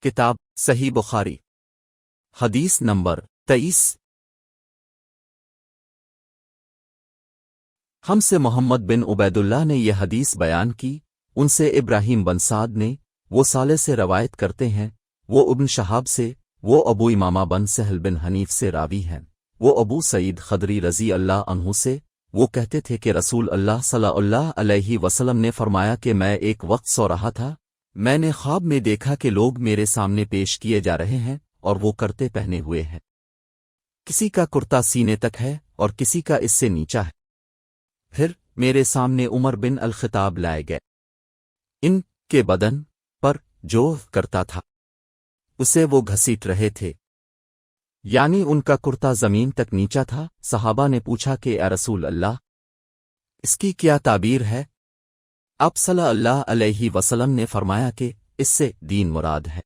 کتاب صحیح بخاری حدیث نمبر 23۔ ہم سے محمد بن عبید اللہ نے یہ حدیث بیان کی، ان سے ابراہیم بن سعد نے، وہ صالح سے روایت کرتے ہیں، وہ ابن شہاب سے، وہ ابو امامہ بن سہل بن حنیف سے راوی ہیں، وہ ابو سعید خدری رضی اللہ عنہ سے، وہ کہتے تھے کہ رسول اللہ صلی اللہ علیہ وسلم نے فرمایا کہ میں ایک وقت سو رہا تھا، میں نے خواب میں دیکھا کہ لوگ میرے سامنے پیش کیے جا رہے ہیں اور وہ کرتے پہنے ہوئے ہیں، کسی کا کرتا سینے تک ہے اور کسی کا اس سے نیچا ہے۔ پھر میرے سامنے عمر بن الخطاب لائے گئے، ان کے بدن پر جو کرتا تھا اسے وہ گھسیٹ رہے تھے، یعنی ان کا کرتا زمین تک نیچا تھا۔ صحابہ نے پوچھا کہ اے رسول اللہ، اس کی کیا تعبیر ہے؟ آپ صلی اللہ علیہ وسلم نے فرمایا کہ اس سے دین مراد ہے۔